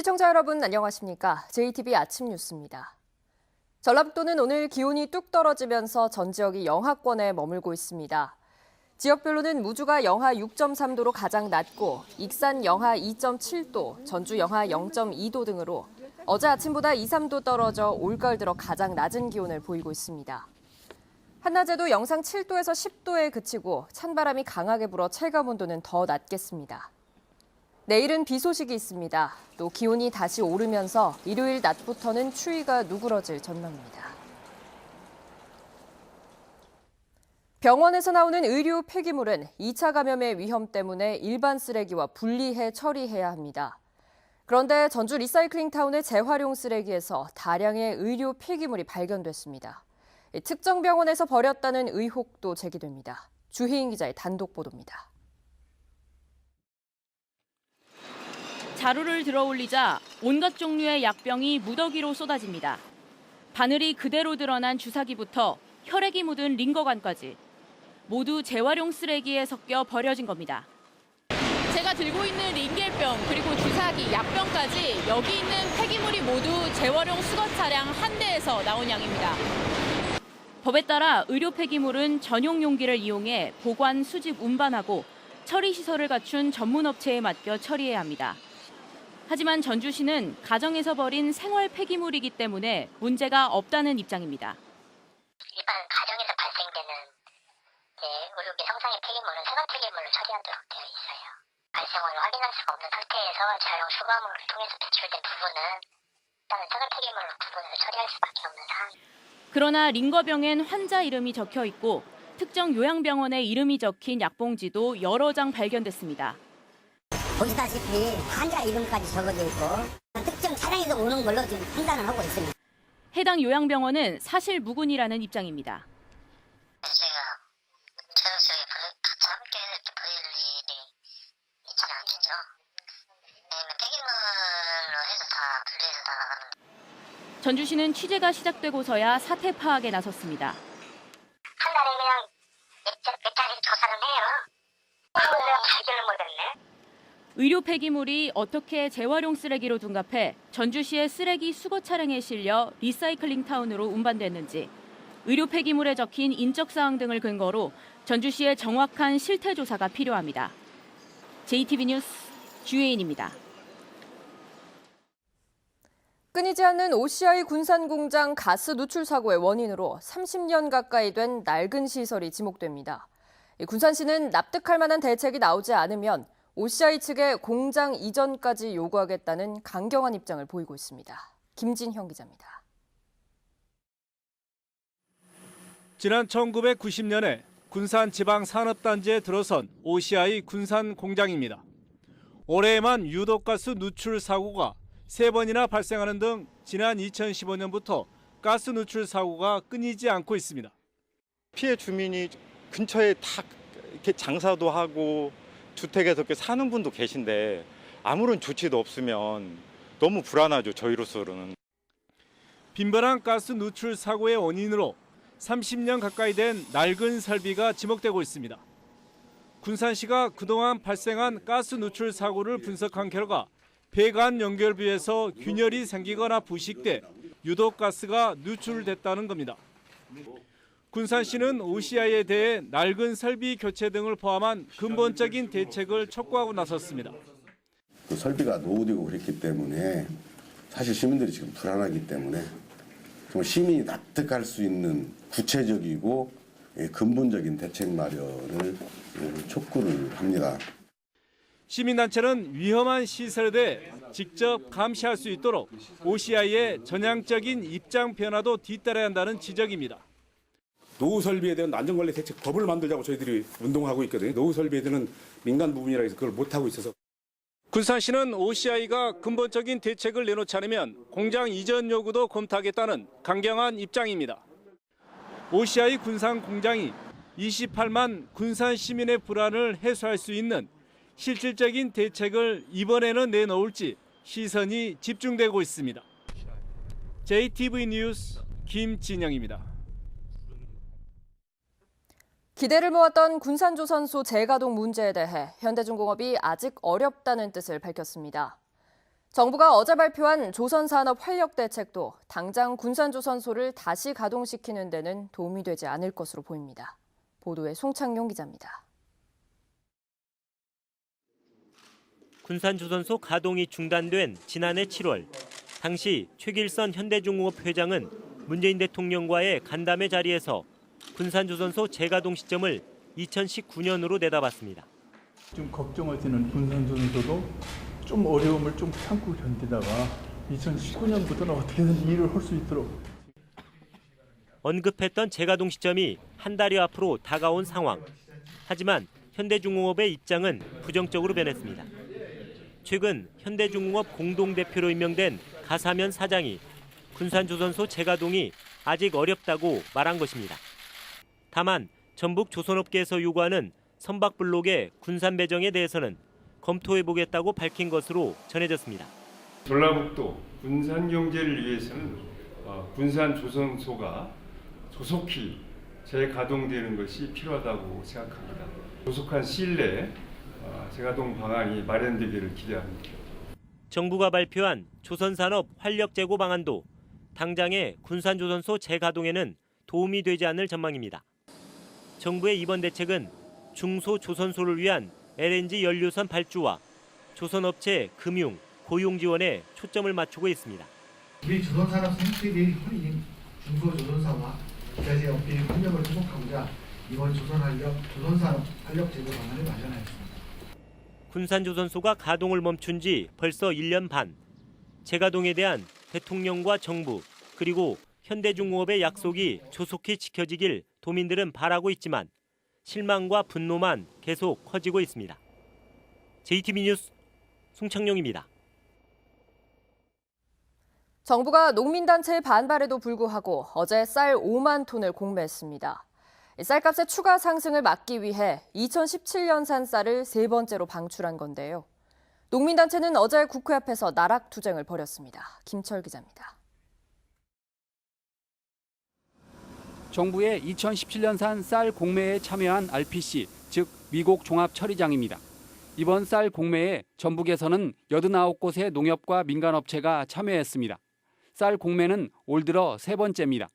시청자 여러분 안녕하십니까? JTB 아침 뉴스입니다. 전라북도는 오늘 기온이 뚝 떨어지면서 전 지역이 영하권에 머물고 있습니다. 지역별로는 무주가 영하 6.3도로 가장 낮고 익산 영하 2.7도, 전주 영하 0.2도 등으로 어제 아침보다 2, 3도 떨어져 올가을 들어 가장 낮은 기온을 보이고 있습니다. 한낮에도 영상 7도에서 10도에 그치고 찬바람이 강하게 불어 체감온도는 더 낮겠습니다. 내일은 비 소식이 있습니다. 또 기온이 다시 오르면서 일요일 낮부터는 추위가 누그러질 전망입니다. 병원에서 나오는 의료 폐기물은 2차 감염의 위험 때문에 일반 쓰레기와 분리해 처리해야 합니다. 그런데 전주 리사이클링타운의 재활용 쓰레기에서 다량의 의료 폐기물이 발견됐습니다. 특정 병원에서 버렸다는 의혹도 제기됩니다. 주혜인 기자의 단독 보도입니다. 자루를 들어올리자 온갖 종류의 약병이 무더기로 쏟아집니다. 바늘이 그대로 드러난 주사기부터 혈액이 묻은 링거관까지 모두 재활용 쓰레기에 섞여 버려진 겁니다. 제가 들고 있는 링겔병 그리고 주사기, 약병까지 여기 있는 폐기물이 모두 재활용 수거 차량 한 대에서 나온 양입니다. 법에 따라 의료 폐기물은 전용 용기를 이용해 보관, 수집, 운반하고 처리 시설을 갖춘 전문 업체에 맡겨 처리해야 합니다. 하지만 전주시는 가정에서 버린 생활 폐기물이기 때문에 문제가 없다는 입장입니다. 일반 가정에서 발생되는 의료기 성상의 폐기물은 생활 폐기물로 처리하도록 되어 있어요. 발생을 확인할 수가 없는 상태에서 재활용 수거함을 통해서 배출된 부분은 일단은 생활 폐기물로 구분해서 처리할 수밖에 없는 상황입니다. 그러나 링거병엔 환자 이름이 적혀 있고 특정 요양병원의 이름이 적힌 약봉지도 여러 장 발견됐습니다. 보시다시피 환자 이름까지 적어져 있고 특정 차량에서 오는 걸로 지금 판단을 하고 있습니다. 해당 요양병원은 사실 무근이라는 입장입니다. 제가 저녁에 같이 함께 보일 일이 있지는 않겠죠. 왜냐면 폐기물로 해서 다 분리해서 다 나가는. 전주시는 취재가 시작되고서야 사태 파악에 나섰습니다. 한 달에 그냥 몇 차례 조사를 해요. 발견을 못했네. 의료 폐기물이 어떻게 재활용 쓰레기로 둔갑해 전주시의 쓰레기 수거 차량에 실려 리사이클링 타운으로 운반됐는지, 의료 폐기물에 적힌 인적 사항 등을 근거로 전주시의 정확한 실태 조사가 필요합니다. JTB 뉴스 주혜인입니다. 끊이지 않는 OCI 군산 공장 가스 누출 사고의 원인으로 30년 가까이 된 낡은 시설이 지목됩니다. 군산시는 납득할 만한 대책이 나오지 않으면 OCI 측에 공장 이전까지 요구하겠다는 강경한 입장을 보이고 있습니다. 김진형 기자입니다. 지난 1990년에 군산지방산업단지에 들어선 OCI 군산 공장입니다. 올해에만 유독가스 누출 사고가 3번이나 발생하는 등 지난 2015년부터 가스 누출 사고가 끊이지 않고 있습니다. 피해 주민이 근처에 다 이렇게 장사도 하고 주택에서 이렇게 사는 분도 계신데 아무런 조치도 없으면 너무 불안하죠, 저희로서는. 빈번한 가스 누출 사고의 원인으로 30년 가까이 된 낡은 설비가 지목되고 있습니다. 군산시가 그동안 발생한 가스 누출 사고를 분석한 결과 배관 연결부에서 균열이 생기거나 부식돼 유독가스가 누출됐다는 겁니다. 군산시는 OCI에 대해 낡은 설비 교체 등을 포함한 근본적인 대책을 촉구하고 나섰습니다. 그 설비가 노후되고 그랬기 때문에 사실 시민들이 지금 불안하기 때문에 정말 시민이 납득할 수 있는 구체적이고 근본적인 대책 마련을 촉구를 합니다. 시민단체는 위험한 시설에 대해 직접 감시할 수 있도록 OCI의 전향적인 입장 변화도 뒤따라야 한다는 지적입니다. 노후 설비에 대한 안전관리 대책법을 만들자고 저희들이 운동하고 있거든요. 노후 설비에 대한 민간 부분이라 해서 그걸 못하고 있어서. 군산시는 OCI가 근본적인 대책을 내놓지 않으면 공장 이전 요구도 검토하겠다는 강경한 입장입니다. OCI 군산 공장이 28만 군산 시민의 불안을 해소할 수 있는 실질적인 대책을 이번에는 내놓을지 시선이 집중되고 있습니다. JTB 뉴스 김진영입니다. 기대를 모았던 군산조선소 재가동 문제에 대해 현대중공업이 아직 어렵다는 뜻을 밝혔습니다. 정부가 어제 발표한 조선산업 활력 대책도 당장 군산조선소를 다시 가동시키는 데는 도움이 되지 않을 것으로 보입니다. 보도에 송창용 기자입니다. 군산조선소 가동이 중단된 지난해 7월, 당시 최길선 현대중공업 회장은 문재인 대통령과의 간담회 자리에서 군산조선소 재가동 시점을 2019년으로 내다봤습니다. 좀 걱정하시는 군산조선소도 좀 어려움을 좀 참고 견디다가 2019년부터는 어떻게든 일을 할 수 있도록. 언급했던 재가동 시점이 한 달여 앞으로 다가온 상황. 하지만 현대중공업의 입장은 부정적으로 변했습니다. 최근 현대중공업 공동대표로 임명된 가사면 사장이 군산조선소 재가동이 아직 어렵다고 말한 것입니다. 다만 전북 조선업계에서 요구하는 선박블록의 군산 배정에 대해서는 검토해보겠다고 밝힌 것으로 전해졌습니다. 전라북도 군산 경제를 위해서는 군산조선소가 조속히 재가동되는 것이 필요하다고 생각합니다. 조속한 시일 내에 재가동 방안이 마련되기를 기대합니다. 정부가 발표한 조선산업 활력 제고 방안도 당장의 군산조선소 재가동에는 도움이 되지 않을 전망입니다. 정부의 이번 대책은 중소조선소를 위한 LNG 연료선 발주와 조선업체 금융, 고용 지원에 초점을 맞추고 있습니다. 우리 조선산업 생태계의 허리인 중소조선사와 기자재업계의 협력을 회복하고자 이번 조선산업 활력 제고 방안을 마련하였습니다. 군산조선소가 가동을 멈춘 지 벌써 1년 반. 재가동에 대한 대통령과 정부 그리고 현대중공업의 약속이 조속히 지켜지길 도민들은 바라고 있지만 실망과 분노만 계속 커지고 있습니다. JTB 뉴스 송창용입니다. 정부가 농민단체의 반발에도 불구하고 어제 쌀 5만 톤을 공매했습니다. 쌀값의 추가 상승을 막기 위해 2017년산 쌀을 세 번째로 방출한 건데요. 농민단체는 어제 국회 앞에서 나락투쟁을 벌였습니다. 김철 기자입니다. 정부의 2017년산 쌀 공매에 참여한 RPC, 즉 미국 종합처리장입니다. 이번 쌀 공매에 전북에서는 89곳의 농협과 민간업체가 참여했습니다. 쌀 공매는 올 들어 세 번째입니다.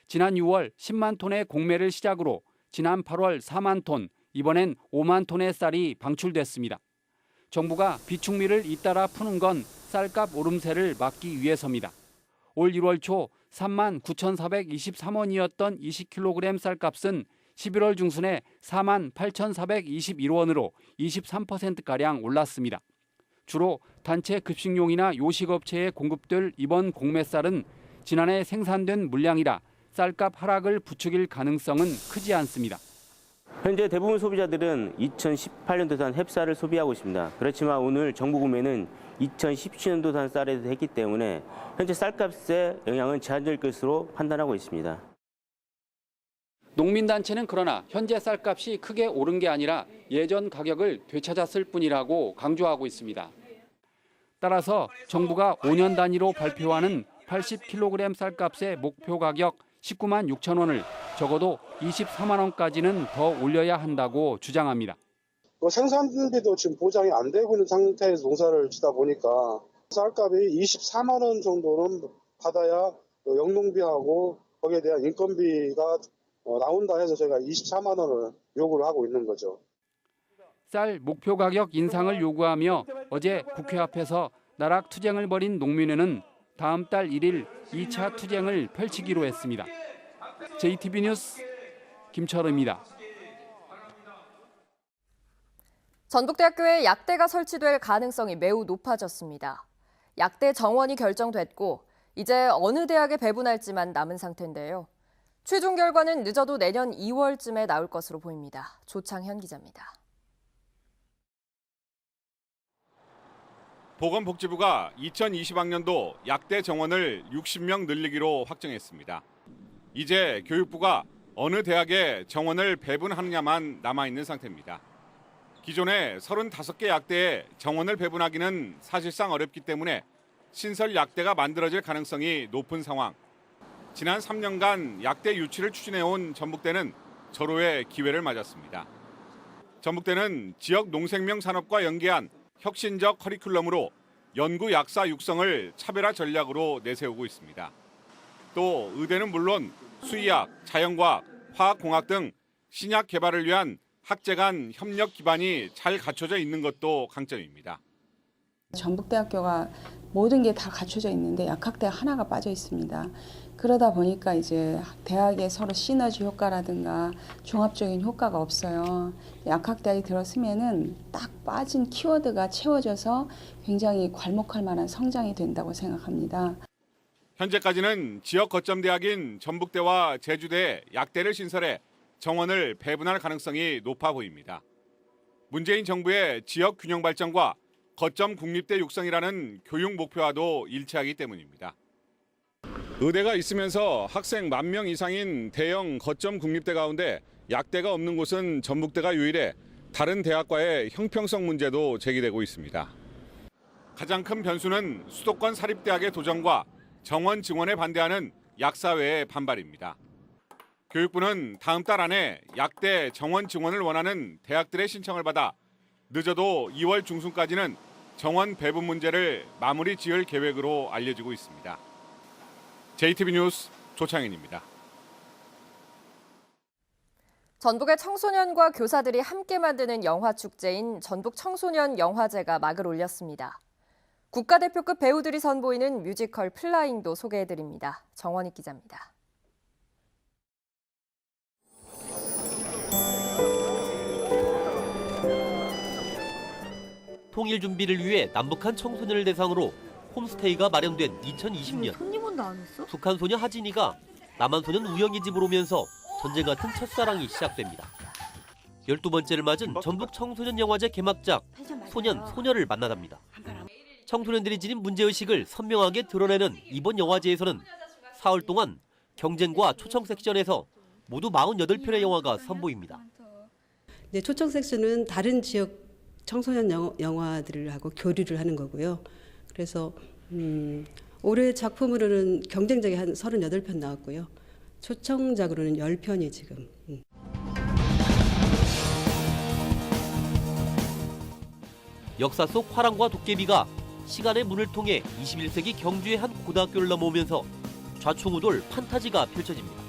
지난 6월 10만 톤의 공매를 시작으로 지난 8월 4만 톤, 이번엔 5만 톤의 쌀이 방출됐습니다. 정부가 비축미를 잇따라 푸는 건 쌀값 오름세를 막기 위해서입니다. 올 1월 초 3만 9,423원이었던 20kg 쌀값은 11월 중순에 4만 8,421원으로 23%가량 올랐습니다. 주로 단체 급식용이나 요식업체에 공급될 이번 공매쌀은 지난해 생산된 물량이라 쌀값 하락을 부추길 가능성은 크지 않습니다. 현재 대부분 소비자들은 2018년도산 햅쌀을 소비하고 있습니다. 그렇지만 오늘 정부 구매는 2017년도산 쌀에서 했기 때문에 현재 쌀값의 영향은 제한적일 것으로 판단하고 있습니다. 농민단체는 그러나 현재 쌀값이 크게 오른 게 아니라 예전 가격을 되찾았을 뿐이라고 강조하고 있습니다. 따라서 정부가 5년 단위로 발표하는 80kg 쌀값의 목표 가격 19만 6천 원을 적어도 24만 원까지는 더 올려야 한다고 주장합니다. 생산비도 지금 보장이 안 되고 있는 상태에서 농사를 짓다 보니까 쌀값이 24만 원 정도는 받아야 영농비하고 거기에 대한 인건비가 나온다 해서 저희가 24만 원을 요구를 하고 있는 거죠. 쌀 목표 가격 인상을 요구하며 어제 국회 앞에서 나락 투쟁을 벌인 농민회는 다음 달 1일 2차 투쟁을 펼치기로 했습니다. JTB 뉴스 김철우입니다. 전북대학교에 약대가 설치될 가능성이 매우 높아졌습니다. 약대 정원이 결정됐고 이제 어느 대학에 배분할지만 남은 상태인데요. 최종 결과는 늦어도 내년 2월쯤에 나올 것으로 보입니다. 조창현 기자입니다. 보건복지부가 2020학년도 약대 정원을 60명 늘리기로 확정했습니다. 이제 교육부가 어느 대학에 정원을 배분하느냐만 남아있는 상태입니다. 기존에 35개 약대에 정원을 배분하기는 사실상 어렵기 때문에 신설 약대가 만들어질 가능성이 높은 상황. 지난 3년간 약대 유치를 추진해온 전북대는 절호의 기회를 맞았습니다. 전북대는 지역 농생명 산업과 연계한 혁신적 커리큘럼으로 연구 약사 육성을 차별화 전략으로 내세우고 있습니다. 또 의대는 물론 수의학, 자연과학, 화학공학 등 신약 개발을 위한 학제 간 협력 기반이 잘 갖춰져 있는 것도 강점입니다. 전북대학교가 모든 게 다 갖춰져 있는데 약학대학 하나가 빠져 있습니다. 그러다 보니까 이제 대학의 서로 시너지 효과라든가 종합적인 효과가 없어요. 약학대학이 들어서면은 딱 빠진 키워드가 채워져서 굉장히 괄목할 만한 성장이 된다고 생각합니다. 현재까지는 지역 거점 대학인 전북대와 제주대에 약대를 신설해 정원을 배분할 가능성이 높아 보입니다. 문재인 정부의 지역 균형 발전과 거점 국립대 육성이라는 교육 목표와도 일치하기 때문입니다. 의대가 있으면서 학생 10,000명 이상인 대형 거점 국립대 가운데 약대가 없는 곳은 전북대가 유일해 다른 대학과의 형평성 문제도 제기되고 있습니다. 가장 큰 변수는 수도권 사립대학의 도전과 정원 증원에 반대하는 약사회의 반발입니다. 교육부는 다음 달 안에 약대 정원 증원을 원하는 대학들의 신청을 받아 늦어도 2월 중순까지는 정원 배분 문제를 마무리 지을 계획으로 알려지고 있습니다. JTB 뉴스 조창현입니다. 전북의 청소년과 교사들이 함께 만드는 영화축제인 전북 청소년 영화제가 막을 올렸습니다. 국가대표급 배우들이 선보이는 뮤지컬 플라잉도 소개해드립니다. 정원익 기자입니다. 통일 준비를 위해 남북한 청소년을 대상으로 홈스테이가 마련된 2020년. 손님 온다 안 했어? 북한 소녀 하진이가 남한 소년 우영의 집으로 오면서 전쟁 같은 첫사랑이 시작됩니다. 12번째를 맞은 전북 청소년 영화제 개막작 소년, 소녀를 만나답니다. 청소년들이 지닌 문제의식을 선명하게 드러내는 이번 영화제에서는 사흘 동안 경쟁과 초청 섹션에서 모두 48편의 영화가 선보입니다. 네, 초청 섹션은 다른 지역 청소년 영화들하고 교류를 하는 거고요. 그래서 올해 작품으로는 경쟁작이 한 38편 나왔고요. 초청작으로는 10편이 지금. 역사 속 화랑과 도깨비가 시간의 문을 통해 21세기 경주의 한 고등학교를 넘어오면서 좌충우돌 판타지가 펼쳐집니다.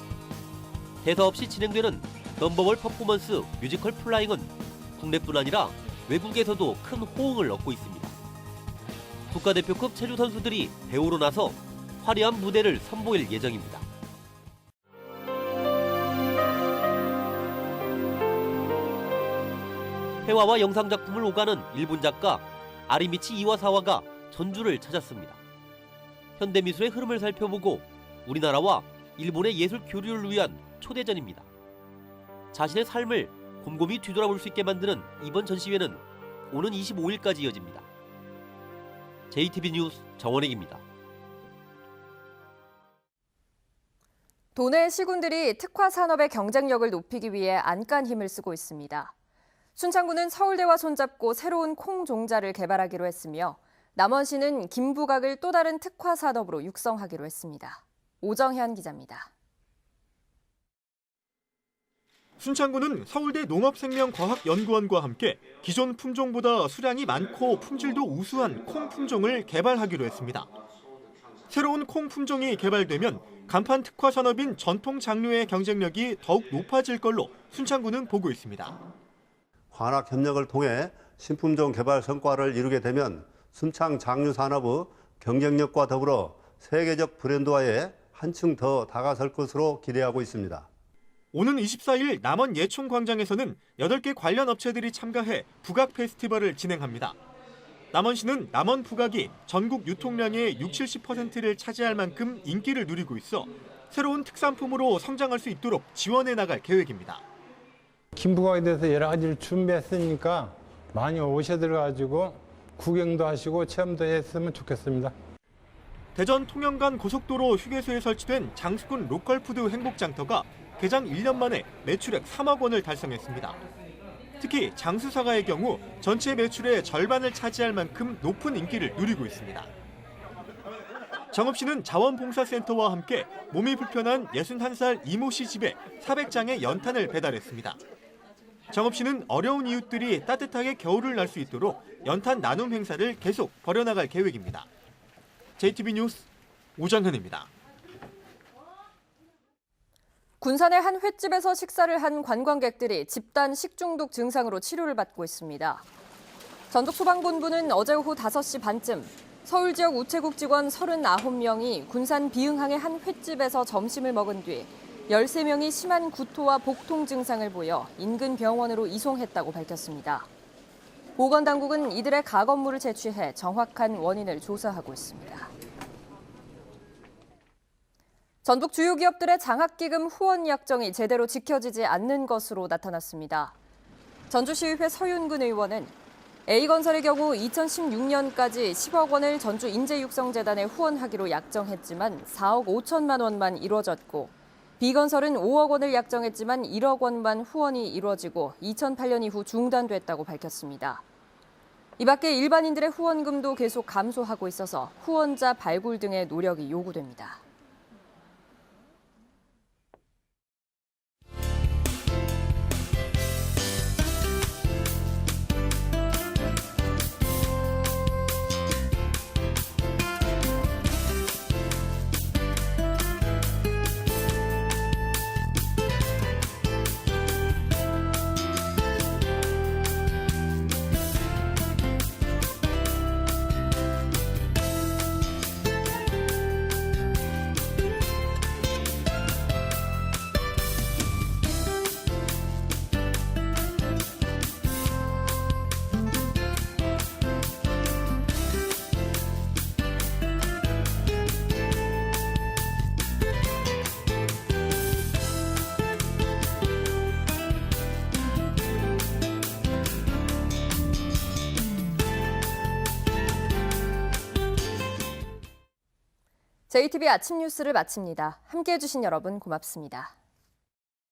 대사 없이 진행되는 넘버원 퍼포먼스 뮤지컬 플라잉은 국내뿐 아니라 외국에서도 큰 호응을 얻고 있습니다. 국가대표급 체조 선수들이 배우로 나서 화려한 무대를 선보일 예정입니다. 회화와 영상 작품을 오가는 일본 작가 아리미치 이와사와가 전주를 찾았습니다. 현대미술의 흐름을 살펴보고 우리나라와 일본의 예술 교류를 위한 초대전입니다. 자신의 삶을 곰곰이 뒤돌아볼 수 있게 만드는 이번 전시회는 오는 25일까지 이어집니다. JTB 뉴스 정원익입니다. 도내 시군들이 특화 산업의 경쟁력을 높이기 위해 안간 힘을 쓰고 있습니다. 순창구는 서울대와 손잡고 새로운 콩 종자를 개발하기로 했으며 남원시는 김부각을 또 다른 특화 산업으로 육성하기로 했습니다. 오정현 기자입니다. 순창구는 서울대 농업생명과학연구원과 함께 기존 품종보다 수량이 많고 품질도 우수한 콩 품종을 개발하기로 했습니다. 새로운 콩 품종이 개발되면 간판 특화 산업인 전통 장류의 경쟁력이 더욱 높아질 걸로 순창구는 보고 있습니다. 관학 협력을 통해 신품종 개발 성과를 이루게 되면 순창 장류 산업의 경쟁력과 더불어 세계적 브랜드화에 한층 더 다가설 것으로 기대하고 있습니다. 오는 24일 남원 예촌광장에서는 8개 관련 업체들이 참가해 부각 페스티벌을 진행합니다. 남원시는 남원 부각이 전국 유통량의 60-70%를 차지할 만큼 인기를 누리고 있어 새로운 특산품으로 성장할 수 있도록 지원해 나갈 계획입니다. 김부각에 대해서 여러 가지를 준비했으니까 많이 오셔들어가지고 구경도 하시고 체험도 했으면 좋겠습니다. 대전 통영간 고속도로 휴게소에 설치된 장수군 로컬푸드 행복장터가 개장 1년 만에 매출액 3억 원을 달성했습니다. 특히 장수사과의 경우 전체 매출의 절반을 차지할 만큼 높은 인기를 누리고 있습니다. 정읍시는 자원봉사센터와 함께 몸이 불편한 61살 이모 씨 집에 400장의 연탄을 배달했습니다. 정읍시는 어려운 이웃들이 따뜻하게 겨울을 날 수 있도록 연탄 나눔 행사를 계속 벌여나갈 계획입니다. JTB 뉴스 오정현입니다. 군산의 한 횟집에서 식사를 한 관광객들이 집단 식중독 증상으로 치료를 받고 있습니다. 전북소방본부는 어제 오후 5시 반쯤 서울 지역 우체국 직원 39명이 군산 비흥항의 한 횟집에서 점심을 먹은 뒤 13명이 심한 구토와 복통 증상을 보여 인근 병원으로 이송했다고 밝혔습니다. 보건당국은 이들의 가건물을 채취해 정확한 원인을 조사하고 있습니다. 전북 주요 기업들의 장학기금 후원 약정이 제대로 지켜지지 않는 것으로 나타났습니다. 전주시의회 서윤근 의원은 A건설의 경우 2016년까지 10억 원을 전주인재육성재단에 후원하기로 약정했지만 4억 5천만 원만 이루어졌고 B건설은 5억 원을 약정했지만 1억 원만 후원이 이루어지고 2008년 이후 중단됐다고 밝혔습니다. 이 밖에 일반인들의 후원금도 계속 감소하고 있어서 후원자 발굴 등의 노력이 요구됩니다. JTB 아침 뉴스를 마칩니다. 함께해 주신 여러분 고맙습니다.